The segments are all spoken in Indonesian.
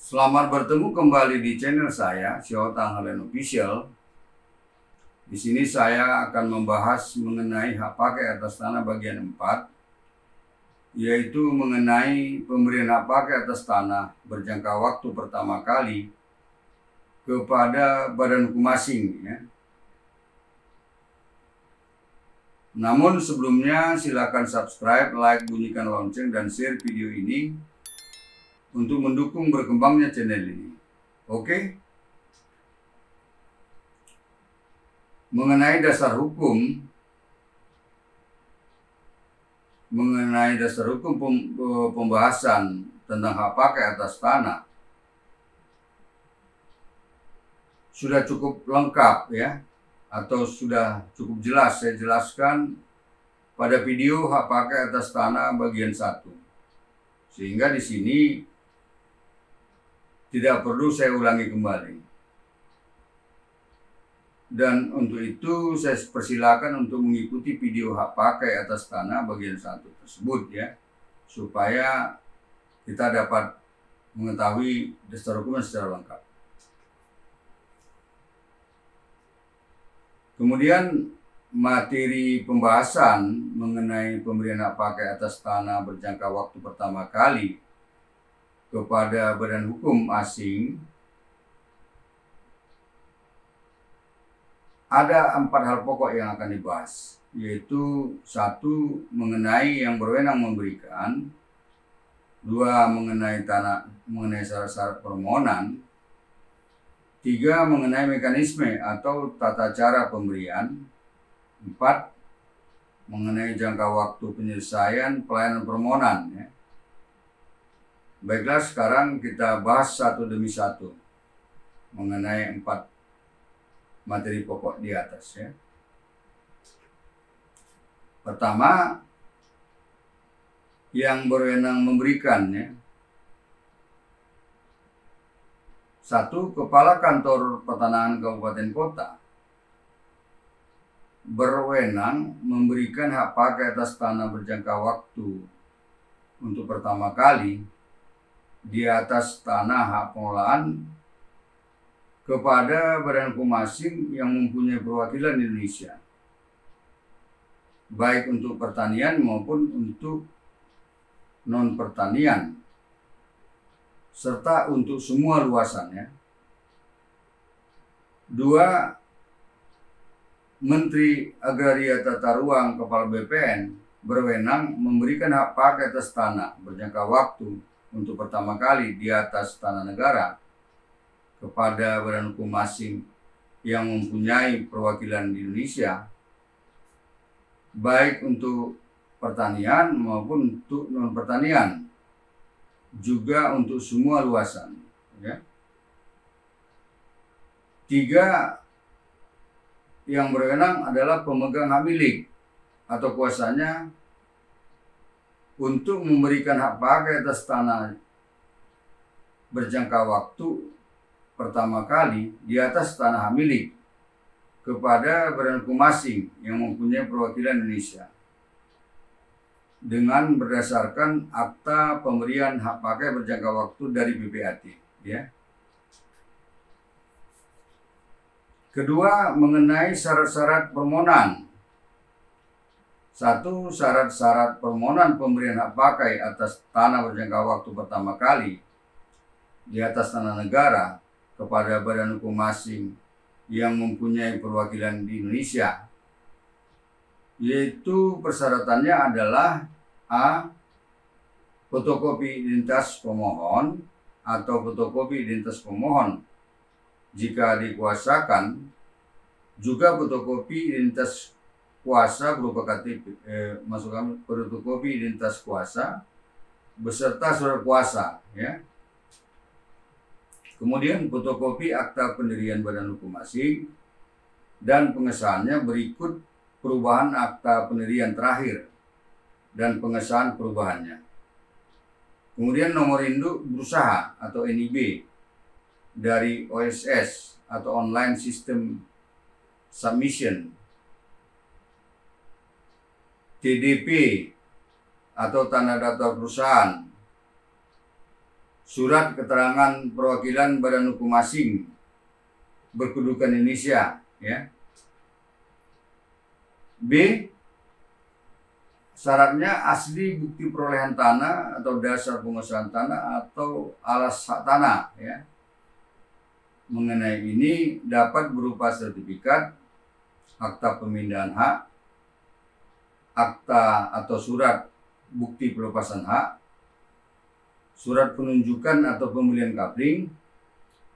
Selamat bertemu kembali di channel saya, Xiao Tang Helen Official. Di sini saya akan membahas mengenai hak pakai atas tanah bagian 4, yaitu mengenai pemberian hak pakai atas tanah berjangka waktu pertama kali kepada badan hukum asing. Namun sebelumnya silakan subscribe, like, bunyikan lonceng, dan share video ini untuk mendukung berkembangnya channel ini. Oke? Mengenai dasar hukum pembahasan tentang hak pakai atas tanah sudah cukup lengkap ya, atau sudah cukup jelas saya jelaskan pada video hak pakai atas tanah bagian 1. Sehingga di sini tidak perlu saya ulangi kembali. Dan untuk itu saya persilakan untuk mengikuti video hak pakai atas tanah bagian 1 tersebut ya, supaya kita dapat mengetahui dasar hukumnya secara lengkap. Kemudian materi pembahasan mengenai pemberian hak pakai atas tanah berjangka waktu pertama kali kepada badan hukum asing ada 4 hal pokok yang akan dibahas, yaitu 1. Mengenai yang berwenang memberikan, 2. Mengenai syarat-syarat permohonan, 3. Mengenai mekanisme atau tata cara pemberian, 4. Mengenai jangka waktu penyelesaian pelayanan permohonan ya. Baiklah, sekarang kita bahas satu demi satu mengenai 4 materi pokok di atas ya. Pertama, yang berwenang memberikan ya. 1. Kepala Kantor Pertanahan Kabupaten Kota berwenang memberikan hak pakai atas tanah berjangka waktu untuk pertama kali di atas tanah hak pengelolaan kepada badan hukum asing yang mempunyai perwakilan di Indonesia, baik untuk pertanian maupun untuk non pertanian, serta untuk semua luasannya. 2. Menteri Agraria Tata Ruang Kepala BPN berwenang memberikan hak pakai atas tanah berjangka waktu untuk pertama kali di atas tanah negara kepada badan hukum asing yang mempunyai perwakilan di Indonesia, baik untuk pertanian maupun untuk non pertanian, juga untuk semua luasan ya. 3. Yang berwenang adalah pemegang hak milik atau kuasanya untuk memberikan hak pakai atas tanah berjangka waktu pertama kali di atas tanah hak milik kepada badan hukum asing yang mempunyai perwakilan Indonesia dengan berdasarkan akta pemberian hak pakai berjangka waktu dari PPAT ya. Kedua, mengenai syarat-syarat permohonan. 1. Syarat-syarat permohonan pemberian hak pakai atas tanah berjangka waktu pertama kali di atas tanah negara kepada badan hukum asing yang mempunyai perwakilan di Indonesia, yaitu persyaratannya adalah A. Fotokopi identitas pemohon atau fotokopi identitas pemohon jika dikuasakan, juga fotokopi identitas kuasa berupa KTP, fotokopi identitas kuasa beserta surat kuasa ya. Kemudian fotokopi akta pendirian badan hukum asing dan pengesahannya berikut perubahan akta pendirian terakhir dan pengesahan perubahannya. Kemudian nomor induk berusaha atau NIB dari OSS atau Online System Submission, TDP atau tanda daftar perusahaan, surat keterangan perwakilan badan hukum asing berkedudukan Indonesia, ya. B, syaratnya asli bukti perolehan tanah atau dasar penguasaan tanah atau alas hak tanah, ya. Mengenai ini dapat berupa sertifikat, akta pemindahan hak, akta atau surat bukti pelepasan hak, surat penunjukan atau pembelian kapling,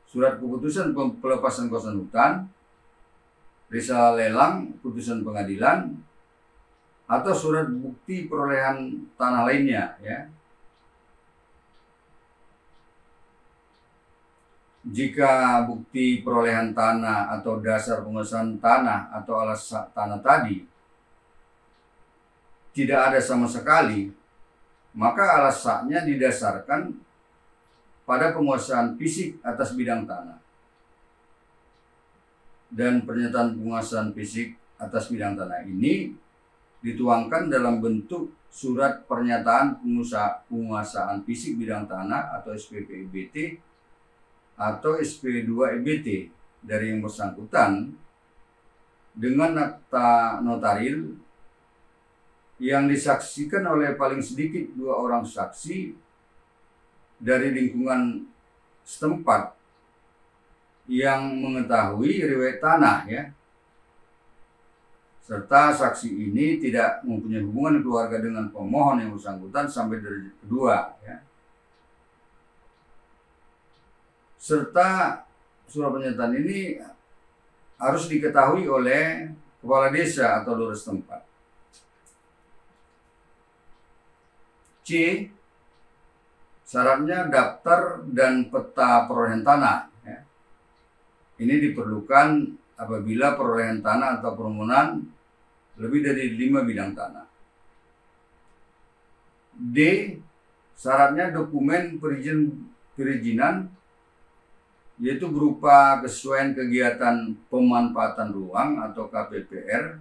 surat keputusan pelepasan kawasan hutan, risalah lelang, putusan pengadilan, atau surat bukti perolehan tanah lainnya, ya. Jika bukti perolehan tanah atau dasar penguasaan tanah atau alas hak tanah tadi tidak ada sama sekali, maka alas haknya didasarkan pada penguasaan fisik atas bidang tanah. Dan pernyataan penguasaan fisik atas bidang tanah ini dituangkan dalam bentuk surat pernyataan penguasaan fisik bidang tanah atau SPP-EBT atau SP2-EBT dari yang bersangkutan dengan akta notaril yang disaksikan oleh paling sedikit 2 orang saksi dari lingkungan setempat yang mengetahui riwayat tanah, ya. Serta saksi ini tidak mempunyai hubungan keluarga dengan pemohon yang bersangkutan sampai derajat kedua, ya. Serta surat pernyataan ini harus diketahui oleh kepala desa atau lurah setempat. C, syaratnya daftar dan peta perolehan tanah, ya. Ini diperlukan apabila perolehan tanah atau permohonan lebih dari 5 bidang tanah. D, syaratnya dokumen perizinan yaitu berupa kesesuaian kegiatan pemanfaatan ruang atau KPPR,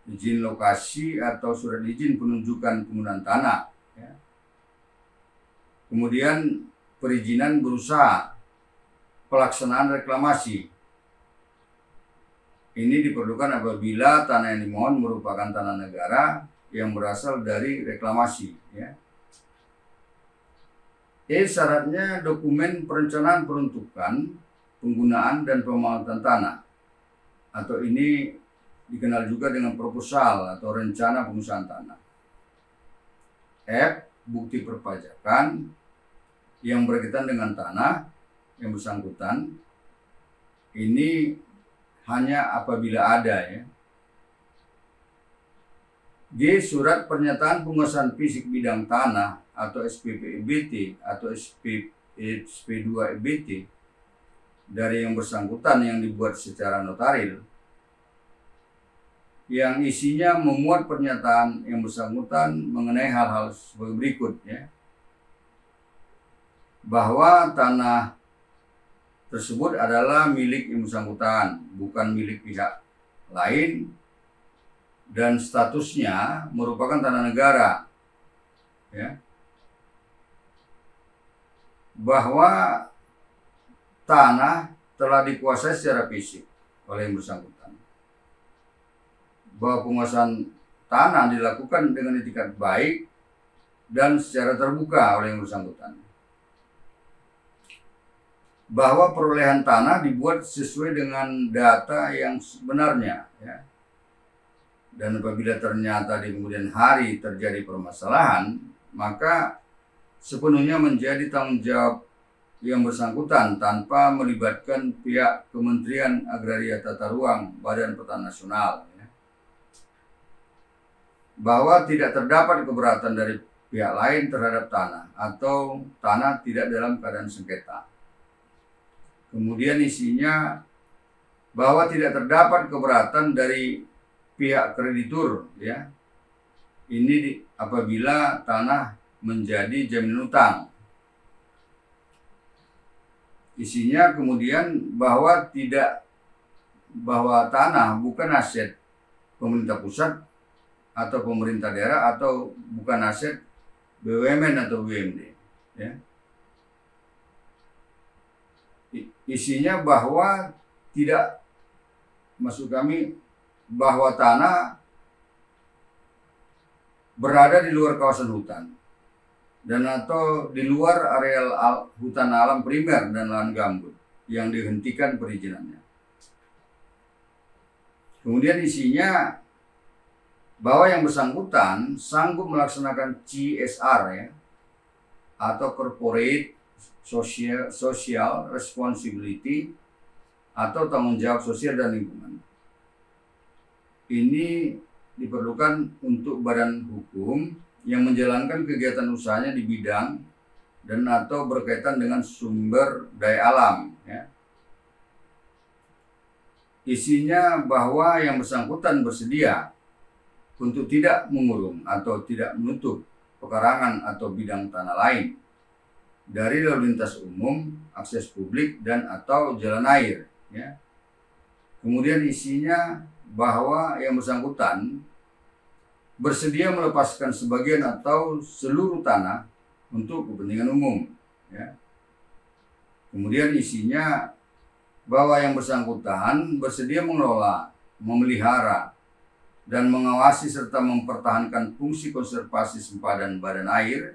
izin lokasi atau surat izin penunjukan penggunaan tanah, ya. Kemudian perizinan berusaha, pelaksanaan reklamasi. Ini diperlukan apabila tanah yang dimohon merupakan tanah negara yang berasal dari reklamasi, ya. Syaratnya dokumen perencanaan peruntukan, penggunaan dan pemanfaatan tanah, atau ini dikenal juga dengan proposal atau rencana pengusahaan tanah. F, bukti perpajakan yang berkaitan dengan tanah yang bersangkutan. Ini hanya apabila ada, ya. G, surat pernyataan penguasaan fisik bidang tanah atau SPP-EBT atau SP2-EBT dari yang bersangkutan yang dibuat secara notaril, yang isinya memuat pernyataan yang bersangkutan mengenai hal-hal sebagai berikut, ya. Bahwa tanah tersebut adalah milik yang bersangkutan, bukan milik pihak lain, dan statusnya merupakan tanah negara, ya. Bahwa tanah telah dikuasai secara fisik oleh yang bersangkutan, bahwa penguasaan tanah dilakukan dengan itikat baik dan secara terbuka oleh yang bersangkutan, bahwa perolehan tanah dibuat sesuai dengan data yang sebenarnya, ya. Dan apabila ternyata di kemudian hari terjadi permasalahan, maka sepenuhnya menjadi tanggung jawab yang bersangkutan tanpa melibatkan pihak Kementerian Agraria Tata Ruang Badan Pertanahan Nasional, ya. Bahwa tidak terdapat keberatan dari pihak lain terhadap tanah atau tanah tidak dalam keadaan sengketa. Kemudian isinya bahwa tidak terdapat keberatan dari pihak kreditur, ya. Ini apabila tanah menjadi jaminan utang. Isinya kemudian bahwa tanah bukan aset pemerintah pusat atau pemerintah daerah atau bukan aset BUMN atau BUMD, ya. isinya bahwa tidak, maksud kami bahwa tanah berada di luar kawasan hutan dan atau di luar areal hutan alam primer dan lahan gambut yang dihentikan perizinannya. Kemudian isinya bahwa yang bersangkutan sanggup melaksanakan CSR ya, atau Corporate Social Responsibility atau tanggung jawab sosial dan lingkungan. Ini diperlukan untuk badan hukum yang menjalankan kegiatan usahanya di bidang dan atau berkaitan dengan sumber daya alam ya. Isinya bahwa yang bersangkutan bersedia untuk tidak mengurung atau tidak menutup pekarangan atau bidang tanah lain dari lalu lintas umum, akses publik dan atau jalan air ya. Kemudian isinya bahwa yang bersangkutan bersedia melepaskan sebagian atau seluruh tanah untuk kepentingan umum ya. Kemudian isinya bahwa yang bersangkutan bersedia mengelola, memelihara, dan mengawasi serta mempertahankan fungsi konservasi sempadan badan air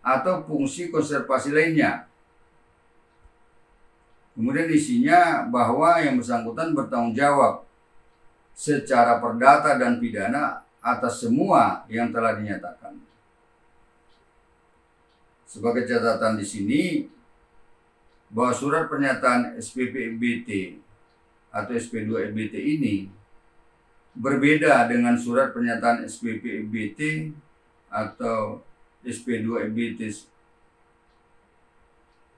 atau fungsi konservasi lainnya. Kemudian isinya bahwa yang bersangkutan bertanggung jawab secara perdata dan pidana atas semua yang telah dinyatakan. Sebagai catatan di sini, bahwa surat pernyataan SPP EBT atau SP2 EBT ini berbeda dengan surat pernyataan SPP EBT atau SP2 EBT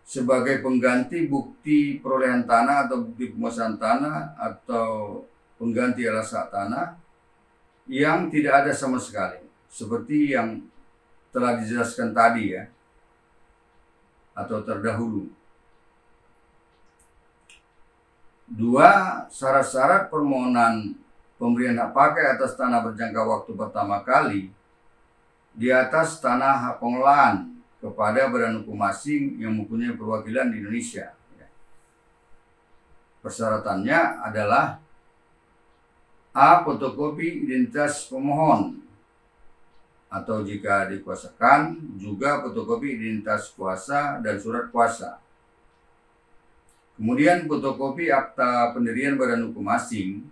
sebagai pengganti bukti perolehan tanah atau bukti penguasaan tanah atau pengganti alas hak tanah yang tidak ada sama sekali, seperti yang telah dijelaskan tadi ya, atau terdahulu. 2. Syarat-syarat permohonan pemberian hak pakai atas tanah berjangka waktu pertama kali di atas tanah hak pengelolaan kepada badan hukum asing yang mempunyai perwakilan di Indonesia. Persyaratannya adalah A. Fotokopi identitas pemohon atau jika dikuasakan juga fotokopi identitas kuasa dan surat kuasa. Kemudian fotokopi akta pendirian badan hukum asing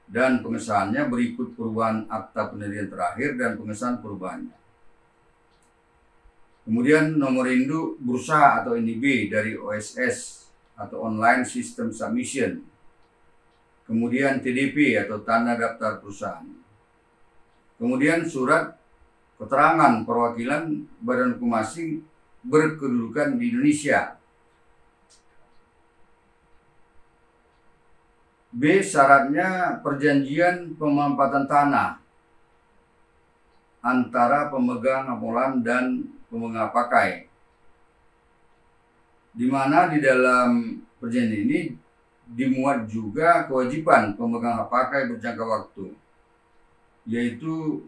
dan pengesahannya berikut perubahan akta pendirian terakhir dan pengesahan perubahannya. Kemudian nomor induk berusaha atau NIB dari OSS atau Online System Submission. Kemudian TDP atau tanda daftar perusahaan. Kemudian surat keterangan perwakilan badan hukum asing berkedudukan di Indonesia. B. Syaratnya perjanjian pemanfaatan tanah antara pemegang hak pengelolaan dan pemegang hak pakai, di mana di dalam perjanjian ini dimuat juga kewajiban pemegang hak pakai berjangka waktu, yaitu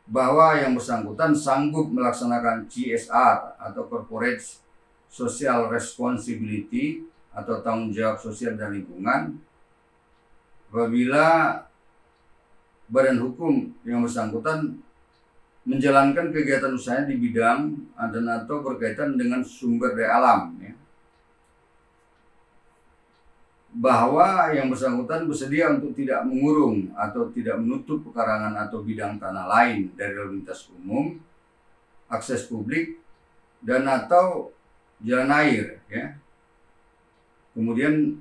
bahwa yang bersangkutan sanggup melaksanakan CSR atau Corporate Social Responsibility atau tanggung jawab sosial dan lingkungan apabila badan hukum yang bersangkutan menjalankan kegiatan usahanya di bidang dan atau berkaitan dengan sumber daya alam ya. Bahwa yang bersangkutan bersedia untuk tidak mengurung atau tidak menutup pekarangan atau bidang tanah lain dari lalu lintas umum, akses publik dan atau jalan air ya. Kemudian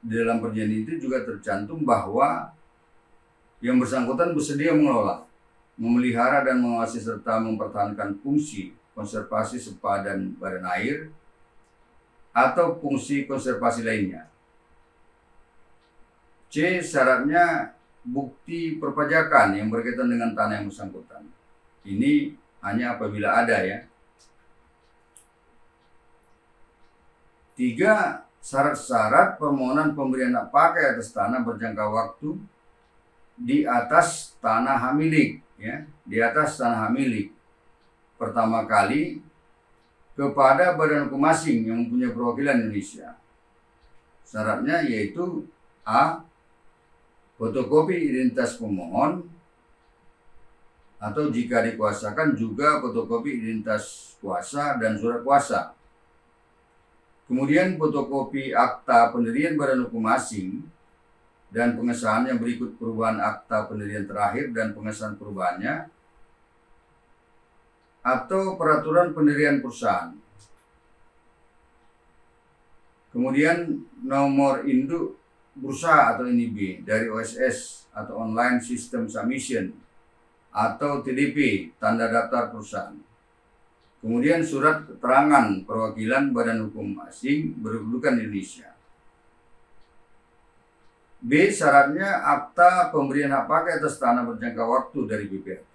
di dalam perjanjian itu juga tercantum bahwa yang bersangkutan bersedia mengelola, memelihara dan mengawasi serta mempertahankan fungsi konservasi sempadan badan air atau fungsi konservasi lainnya. C. Syaratnya bukti perpajakan yang berkaitan dengan tanah yang bersangkutan. Ini hanya apabila ada ya. 3. Syarat-syarat permohonan pemberian hak pakai atas tanah berjangka waktu di atas tanah hak milik ya, di atas tanah hak milik pertama kali kepada badan hukum asing yang mempunyai perwakilan Indonesia. Syaratnya yaitu A. Fotokopi identitas pemohon, atau jika dikuasakan juga fotokopi identitas kuasa dan surat kuasa. Kemudian fotokopi akta pendirian badan hukum asing dan pengesahannya berikut perubahan akta pendirian terakhir dan pengesahan perubahannya, atau peraturan pendirian perusahaan. Kemudian nomor induk berusaha atau NIB dari OSS atau Online System Submission atau TDP, tanda daftar perusahaan. Kemudian surat keterangan perwakilan badan hukum asing berkedudukan Indonesia. B. Syaratnya akta pemberian hak pakai atas tanah berjangka waktu dari BPAT.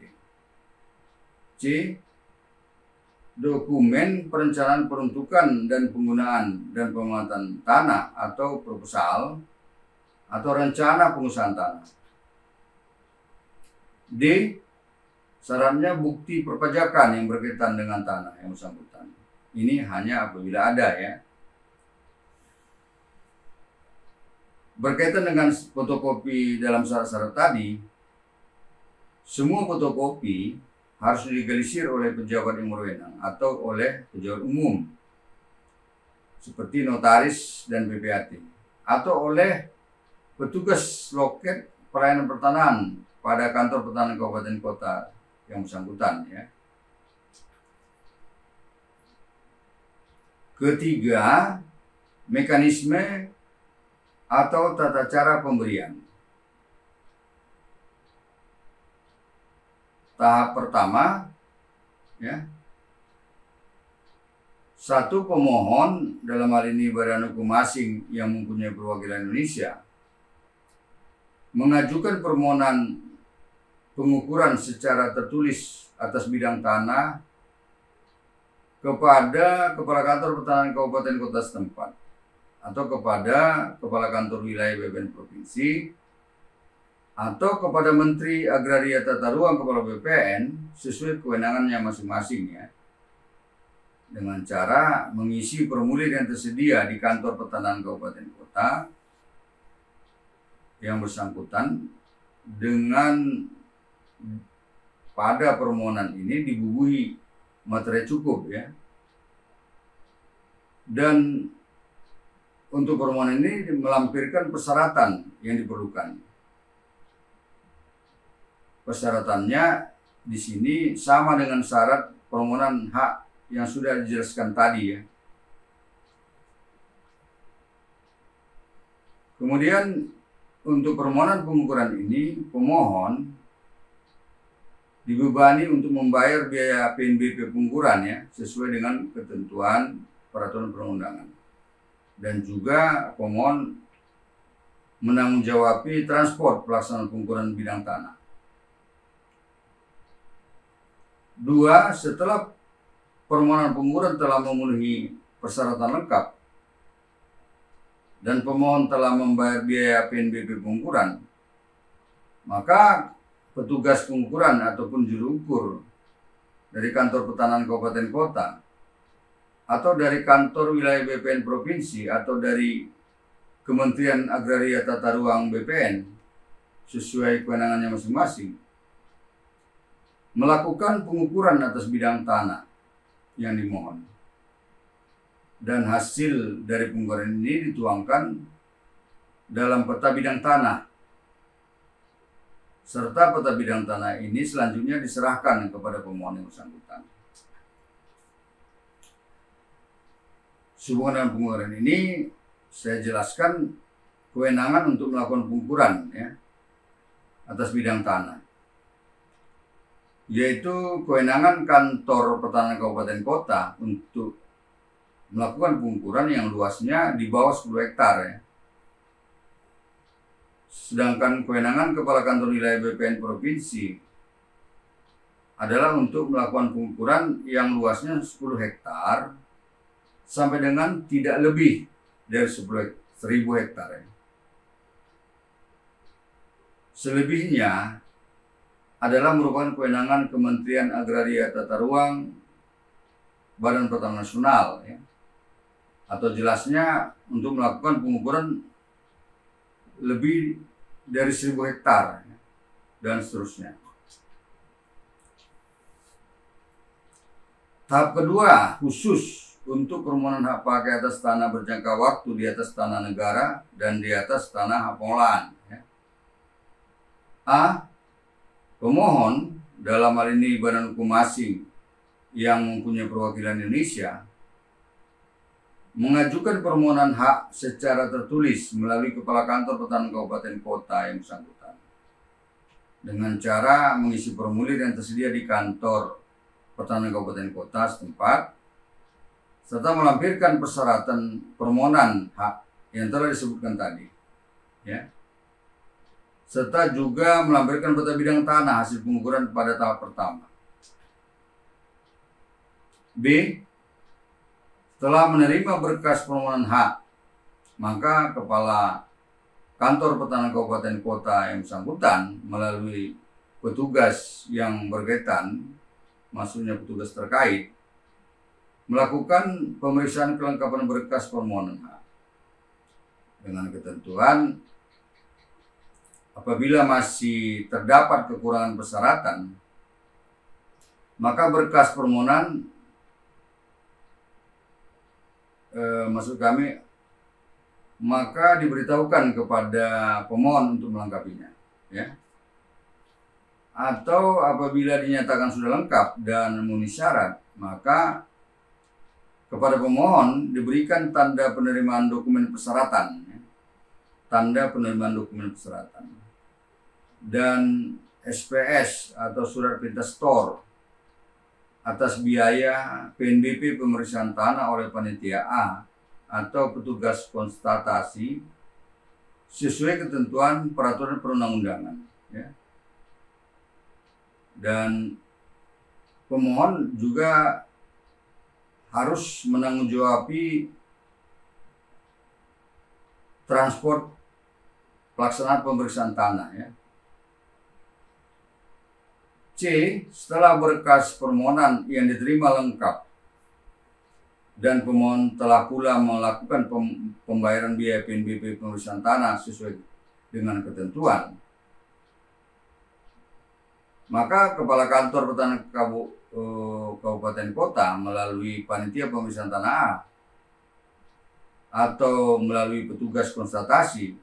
C. Dokumen perencanaan peruntukan dan penggunaan dan pemanfaatan tanah atau proposal atau rencana pengusahaan tanah. D. Syaratnya bukti perpajakan yang berkaitan dengan tanah yang bersangkutan. Ini hanya apabila ada, ya. Berkaitan dengan fotokopi dalam syarat-syarat tadi, semua fotokopi harus dilegalisir oleh pejabat yang berwenang atau oleh pejabat umum seperti notaris dan BPAT, atau oleh petugas loket pelayanan pertanahan pada kantor pertanahan kabupaten kota yang bersangkutan, ya. Ketiga, mekanisme atau tata cara pemberian. Tahap pertama, ya, satu pemohon, dalam hal ini badan hukum asing yang mempunyai perwakilan Indonesia, mengajukan permohonan pengukuran secara tertulis atas bidang tanah kepada Kepala Kantor Pertanahan Kabupaten Kota setempat atau kepada Kepala Kantor Wilayah BPN Provinsi atau kepada Menteri Agraria Tata Ruang Kepala BPN sesuai kewenangannya masing-masing, ya, dengan cara mengisi formulir yang tersedia di kantor pertanahan kabupaten kota yang bersangkutan, dengan pada permohonan ini dibubuhi materi cukup, ya. Dan untuk permohonan ini melampirkan persyaratan yang diperlukan. Persyaratannya di sini sama dengan syarat permohonan hak yang sudah dijelaskan tadi, ya. Kemudian untuk permohonan pengukuran ini, pemohon dibebani untuk membayar biaya PNBP pengukuran, ya, sesuai dengan ketentuan peraturan perundangan. Dan juga pemohon menanggung-jawabi transport pelaksanaan pengukuran bidang tanah. 2. Setelah permohonan pengukuran telah memenuhi persyaratan lengkap dan pemohon telah membayar biaya PNBP pengukuran, maka petugas pengukuran ataupun juru ukur dari kantor pertanahan kabupaten kota atau dari kantor wilayah BPN provinsi atau dari Kementerian Agraria Tata Ruang BPN sesuai kewenangannya masing-masing melakukan pengukuran atas bidang tanah yang dimohon, dan hasil dari pengukuran ini dituangkan dalam peta bidang tanah, serta peta bidang tanah ini selanjutnya diserahkan kepada pemohon yang bersangkutan. Sehubungan dengan pengukuran ini, saya jelaskan kewenangan untuk melakukan pengukuran, ya, atas bidang tanah, yaitu kewenangan kantor pertanahan kabupaten kota untuk melakukan pengukuran yang luasnya di bawah 10 hektar, ya. Sedangkan kewenangan Kepala Kantor Wilayah BPN Provinsi adalah untuk melakukan pengukuran yang luasnya 10 hektar sampai dengan tidak lebih dari 1000 hektar, ya. Selebihnya adalah merupakan kewenangan Kementerian Agraria Tata Ruang Badan Pertanahan Nasional, ya. Atau jelasnya untuk melakukan pengukuran lebih dari 1.000 hektar, ya, dan seterusnya. Tahap kedua khusus untuk permohonan hak pakai atas tanah berjangka waktu di atas tanah negara dan di atas tanah hak pengelolaan. Ya. A. Pemohon, dalam hal ini badan hukum asing yang mempunyai perwakilan Indonesia, mengajukan permohonan hak secara tertulis melalui Kepala Kantor Pertanahan Kabupaten Kota yang bersangkutan dengan cara mengisi formulir yang tersedia di Kantor Pertanahan Kabupaten Kota setempat, serta melampirkan persyaratan permohonan hak yang telah disebutkan tadi, ya, serta juga melampirkan peta bidang tanah hasil pengukuran pada tahap pertama. B. Setelah menerima berkas permohonan hak, maka Kepala Kantor Pertanahan Kabupaten Kota yang bersangkutan melalui petugas yang berkaitan, maksudnya petugas terkait, melakukan pemeriksaan kelengkapan berkas permohonan hak dengan ketentuan apabila masih terdapat kekurangan persyaratan, maka berkas permohonan maka diberitahukan kepada pemohon untuk melengkapinya, ya. Atau apabila dinyatakan sudah lengkap dan memenuhi syarat, maka kepada pemohon diberikan tanda penerimaan dokumen persyaratan, ya. Tanda penerimaan dokumen persyaratan dan SPS atau surat perintah store atas biaya PNBP pemeriksaan tanah oleh panitia A atau petugas konstatasi sesuai ketentuan peraturan perundang-undangan, ya. Dan pemohon juga harus menangguhjawabi transport pelaksanaan pemeriksaan tanah, ya. C. Setelah berkas permohonan yang diterima lengkap dan pemohon telah pula melakukan pembayaran biaya PNBP pemeriksaan tanah sesuai dengan ketentuan, maka Kepala Kantor Pertanahan Kabupaten Kota melalui panitia pemeriksaan tanah A atau melalui petugas konstatasi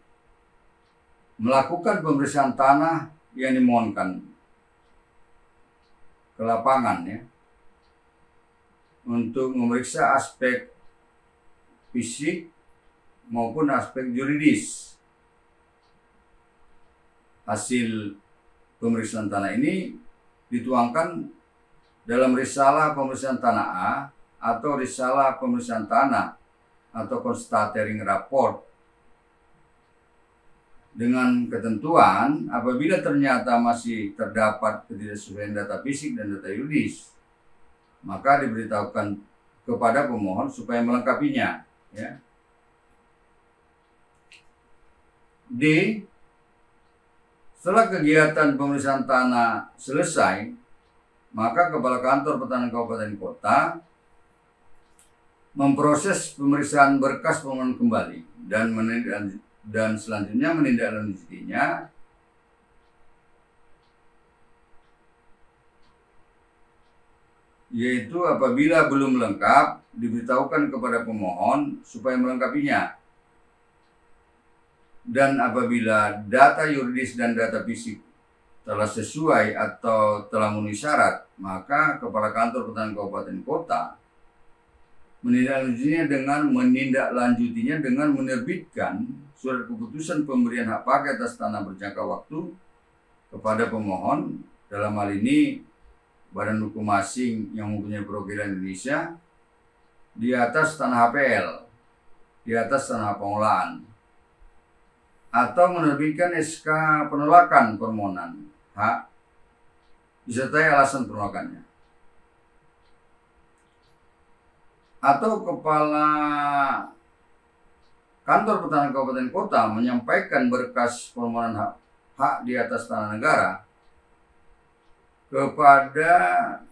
melakukan pemeriksaan tanah yang dimohonkan ke lapangan, ya, untuk memeriksa aspek fisik maupun aspek yuridis. Hasil pemeriksaan tanah ini dituangkan dalam risalah pemeriksaan tanah A atau risalah pemeriksaan tanah atau constatering report, dengan ketentuan apabila ternyata masih terdapat ketidaksesuaian data fisik dan data yuridis, maka diberitahukan kepada pemohon supaya melengkapinya, ya. D. Setelah kegiatan pemeriksaan tanah selesai, maka Kepala Kantor Pertanahan Kabupaten Kota memproses pemeriksaan berkas permohonan kembali dan selanjutnya menindaklanjutinya yaitu apabila belum lengkap diberitahukan kepada pemohon supaya melengkapinya, dan apabila data yuridis dan data fisik telah sesuai atau telah memenuhi syarat, maka Kepala Kantor Pertanahan Kabupaten Kota menindaklanjutinya dengan menerbitkan surat keputusan pemberian hak pakai atas tanah berjangka waktu kepada pemohon, dalam hal ini Badan Hukum Asing yang mempunyai perwakilan Indonesia, di atas tanah HPL, di atas tanah pengelolaan, atau menerbitkan SK penolakan permohonan hak disertai alasan penolakannya. Atau Kepala Kantor Pertanahan Kabupaten Kota menyampaikan berkas permohonan hak di atas tanah negara kepada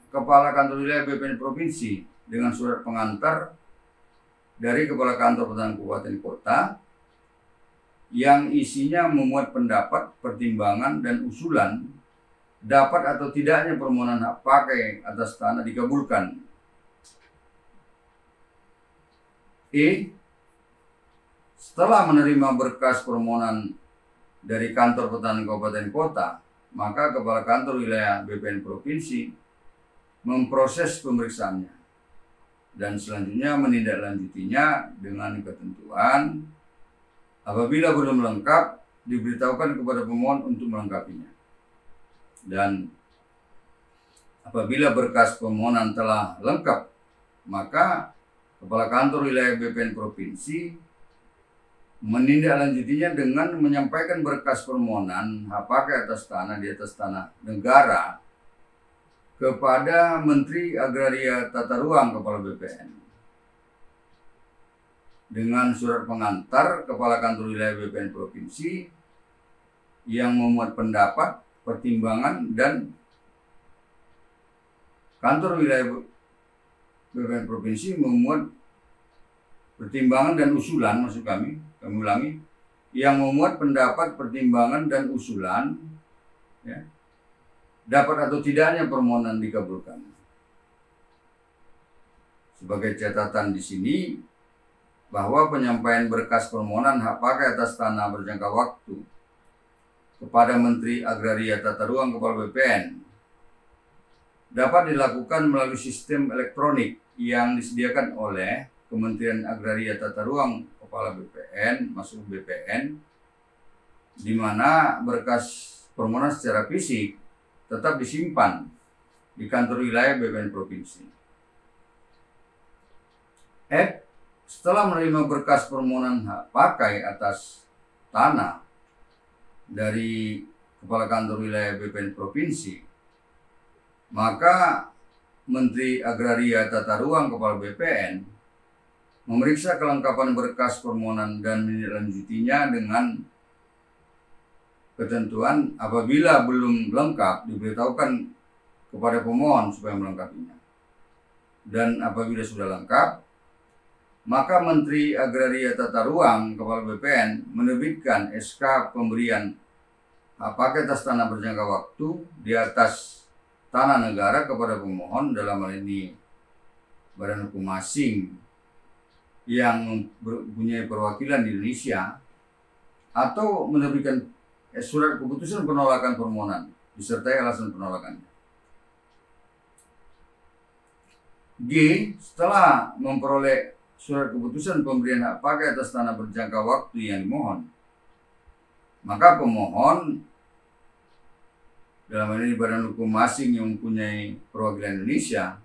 Kepala Kantor Wilayah BPN Provinsi dengan surat pengantar dari Kepala Kantor Pertahanan Kabupaten Kota yang isinya memuat pendapat, pertimbangan, dan usulan dapat atau tidaknya permohonan hak pakai atas tanah dikabulkan. Setelah menerima berkas permohonan dari Kantor Pertahanan Kabupaten Kota, maka Kepala Kantor Wilayah BPN Provinsi memproses pemeriksaannya dan selanjutnya menindaklanjutinya dengan ketentuan apabila belum lengkap diberitahukan kepada pemohon untuk melengkapinya. Dan apabila berkas permohonan telah lengkap, maka Kepala Kantor Wilayah BPN Provinsi menindaklanjutinya dengan menyampaikan berkas permohonan hak pakai atas tanah di atas tanah negara kepada Menteri Agraria Tata Ruang Kepala BPN. Dengan surat pengantar Kepala Kantor Wilayah BPN Provinsi yang memuat pendapat, pertimbangan, dan Kantor Wilayah BPN Provinsi memuat pertimbangan dan usulan, maksud kami ulangi, yang memuat pendapat, pertimbangan, dan usulan, ya, dapat atau tidaknya permohonan dikabulkan. Sebagai catatan di sini, bahwa penyampaian berkas permohonan hak pakai atas tanah berjangka waktu kepada Menteri Agraria Tata Ruang Kepala BPN dapat dilakukan melalui sistem elektronik yang disediakan oleh Kementerian Agraria Tata Ruang Kepala BPN, masuk BPN, di mana berkas permohonan secara fisik tetap disimpan di kantor wilayah BPN Provinsi. Setelah menerima berkas permohonan hak pakai atas tanah dari Kepala Kantor Wilayah BPN Provinsi, maka Menteri Agraria Tata Ruang Kepala BPN memeriksa kelengkapan berkas permohonan dan menindaklanjutinya dengan ketentuan apabila belum lengkap diberitahukan kepada pemohon supaya melengkapinya. Dan apabila sudah lengkap, maka Menteri Agraria Tata Ruang Kepala BPN menerbitkan SK pemberian hak pakai atas tanah berjangka waktu di atas tanah negara kepada pemohon, dalam hal ini Badan Hukum Asing yang mempunyai perwakilan di Indonesia, atau menerbitkan surat keputusan penolakan permohonan disertai alasan penolakannya. G. Setelah memperoleh surat keputusan pemberian hak pakai atas tanah berjangka waktu yang dimohon, maka pemohon, dalam hal ini Badan Hukum Asing yang mempunyai perwakilan Indonesia,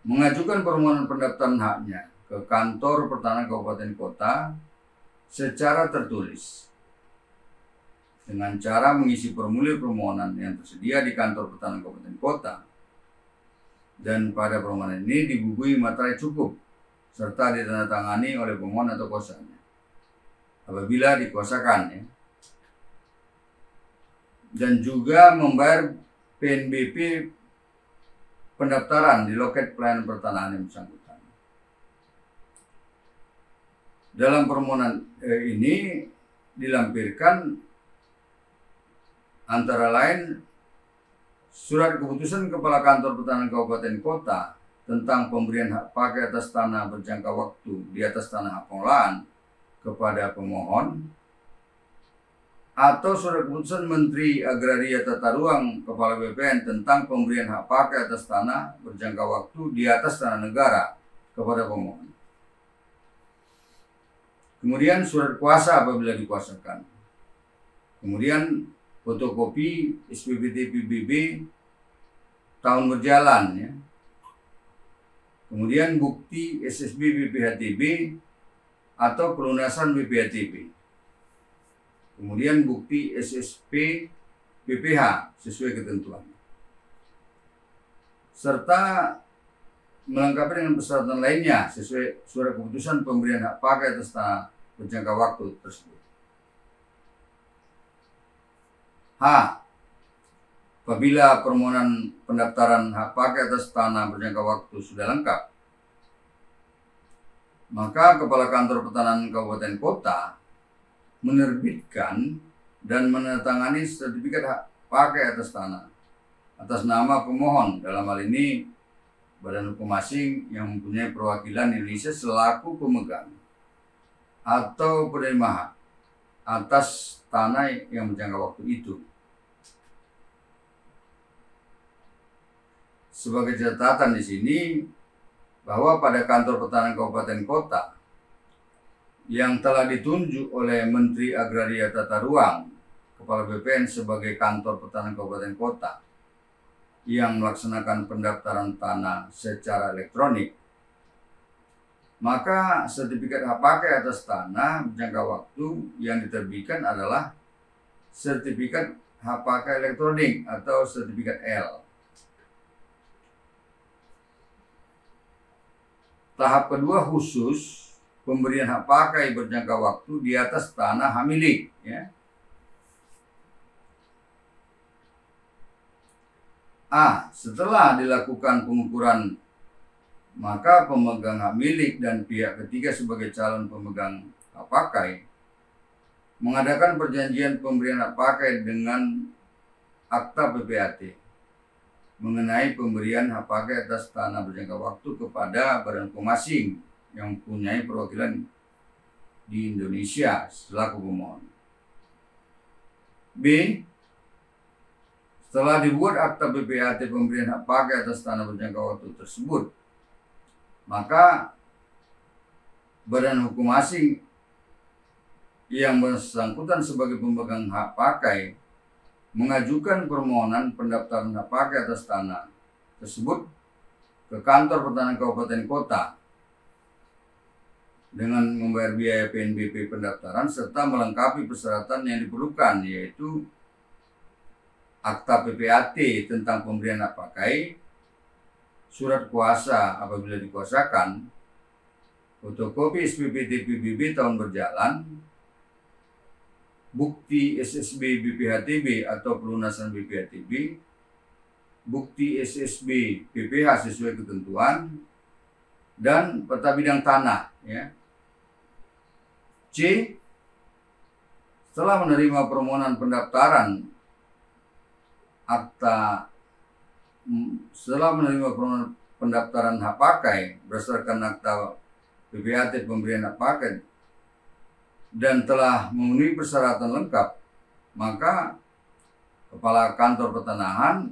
mengajukan permohonan pendaftaran haknya ke Kantor Pertahanan Kabupaten Kota secara tertulis dengan cara mengisi formulir permohonan yang tersedia di Kantor Pertahanan Kabupaten Kota, dan pada permohonan ini dibubuhi materai cukup serta ditandatangani oleh pemohon atau kuasanya apabila dikuasakan, ya. Dan juga membayar PNBP pendaftaran di loket pelayanan pertanahan yang bersangkutan. Dalam permohonan ini dilampirkan antara lain surat keputusan Kepala Kantor Pertahanan Kabupaten Kota tentang pemberian hak pakai atas tanah berjangka waktu di atas tanah hak pengelolaan kepada pemohon, atau surat keputusan Menteri Agraria Tata Ruang Kepala BPN tentang pemberian hak pakai atas tanah berjangka waktu di atas tanah negara kepada pemohon. Kemudian surat kuasa apabila dikuasakan. Kemudian fotokopi SPPT PBB tahun berjalan, ya. Kemudian bukti SSB BPHTB atau pelunasan BPHTB. Kemudian bukti SSP BPH sesuai ketentuan. Serta melengkapi dengan persyaratan lainnya sesuai surat keputusan pemberian hak pakai atas tanah berjangka waktu tersebut. H. Apabila permohonan pendaftaran hak pakai atas tanah berjangka waktu sudah lengkap, maka Kepala Kantor Pertanahan Kabupaten Kota menerbitkan dan menandatangani sertifikat hak pakai atas tanah atas nama pemohon, dalam hal ini badan hukum asing yang mempunyai perwakilan Indonesia selaku pemegang atau penerima hak atas tanah yang berjangka waktu itu. Sebagai catatan di sini bahwa pada Kantor Pertanahan Kabupaten Kota yang telah ditunjuk oleh Menteri Agraria Tata Ruang, Kepala BPN sebagai Kantor Pertanahan Kabupaten Kota yang melaksanakan pendaftaran tanah secara elektronik, maka sertifikat hak pakai atas tanah berjangka waktu yang diterbitkan adalah sertifikat hak pakai elektronik atau sertifikat L. Tahap kedua khusus pemberian hak pakai berjangka waktu di atas tanah hak milik, ya. Setelah dilakukan pengukuran, maka pemegang hak milik dan pihak ketiga sebagai calon pemegang hak pakai mengadakan perjanjian pemberian hak pakai dengan akta PPAT mengenai pemberian hak pakai atas tanah berjangka waktu kepada badan hukum asing yang mempunyai perwakilan di Indonesia selaku pemohon. B. Setelah dibuat akta PPAT pemberian hak pakai atas tanah berjangka waktu tersebut, maka badan hukum asing yang bersangkutan sebagai pemegang hak pakai mengajukan permohonan pendaftaran hak pakai atas tanah tersebut ke Kantor Pertanahan Kabupaten Kota dengan membayar biaya PNBP pendaftaran serta melengkapi persyaratan yang diperlukan, yaitu akta PPAT tentang pemberian hak pakai, surat kuasa apabila dikuasakan, fotokopi SPPT PBB tahun berjalan, bukti SSB BPHTB atau pelunasan BPHTB, bukti SSB PPH sesuai ketentuan, dan peta bidang tanah, ya. C. Setelah menerima permohonan pendaftaran hak pakai berdasarkan akta PPAT pemberian hak pakai dan telah memenuhi persyaratan lengkap, maka Kepala Kantor Pertanahan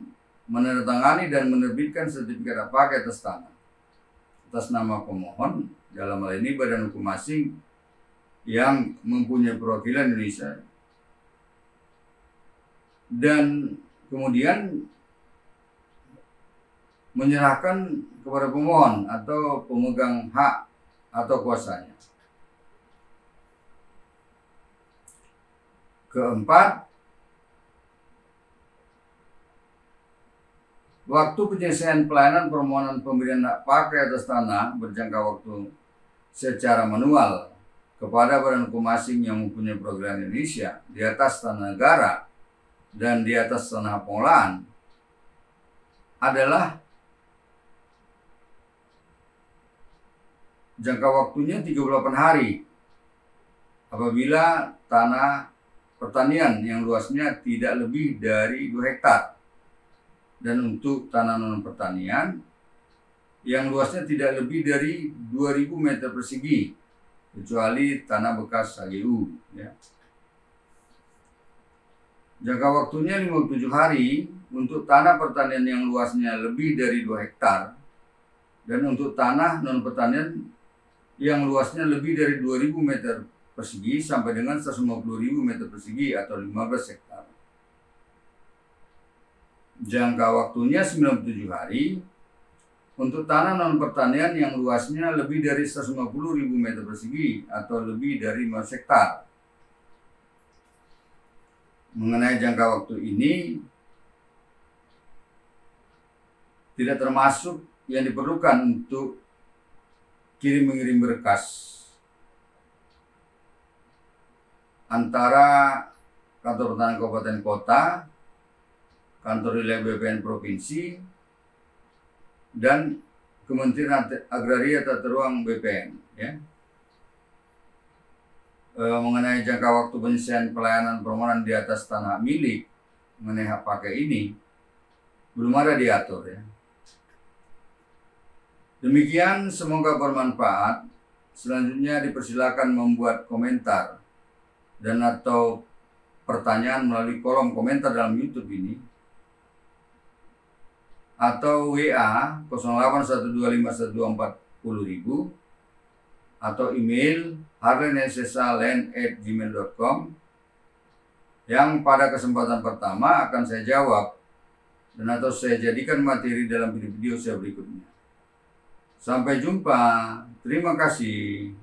menandatangani dan menerbitkan sertifikat hak pakai atas tanah atas nama pemohon, dalam hal ini badan hukum asing yang mempunyai perwakilan Indonesia, dan kemudian menyerahkan kepada pemohon atau pemegang hak atau kuasanya. Keempat, waktu penyelesaian pelayanan permohonan pemberian hak pakai atas tanah berjangka waktu secara manual kepada badan hukum asing yang mempunyai perwakilan Indonesia di atas tanah negara dan di atas tanah pengolahan adalah jangka waktunya 38 hari apabila tanah pertanian yang luasnya tidak lebih dari 2 hektar, dan untuk tanah non pertanian yang luasnya tidak lebih dari 2000 meter persegi kecuali tanah bekas HGU, ya. Jangka waktunya 57 hari untuk tanah pertanian yang luasnya lebih dari 2 hektar, dan untuk tanah non pertanian yang luasnya lebih dari 2000 meter persegi sampai dengan 150.000 meter persegi atau 15 hektar. Jangka waktunya 97 hari untuk tanah non pertanian yang luasnya lebih dari 150.000 meter persegi atau lebih dari 15 hektar. Mengenai jangka waktu ini tidak termasuk yang diperlukan untuk kirim-mengirim berkas antara Kantor Pertanahan Kabupaten Kota, kantor wilayah BPN Provinsi, dan Kementerian Agraria Tata Ruang BPN, ya. Mengenai jangka waktu penyelesaian pelayanan permohonan di atas tanah milik mengenai hak pakai ini belum ada diatur, ya. Demikian, semoga bermanfaat. Selanjutnya dipersilakan membuat komentar dan atau pertanyaan melalui kolom komentar dalam YouTube ini, atau WA 081251240000 atau email harlenssalen@gmail.com, yang pada kesempatan pertama akan saya jawab dan atau saya jadikan materi dalam video-video saya berikutnya. Sampai jumpa. Terima kasih.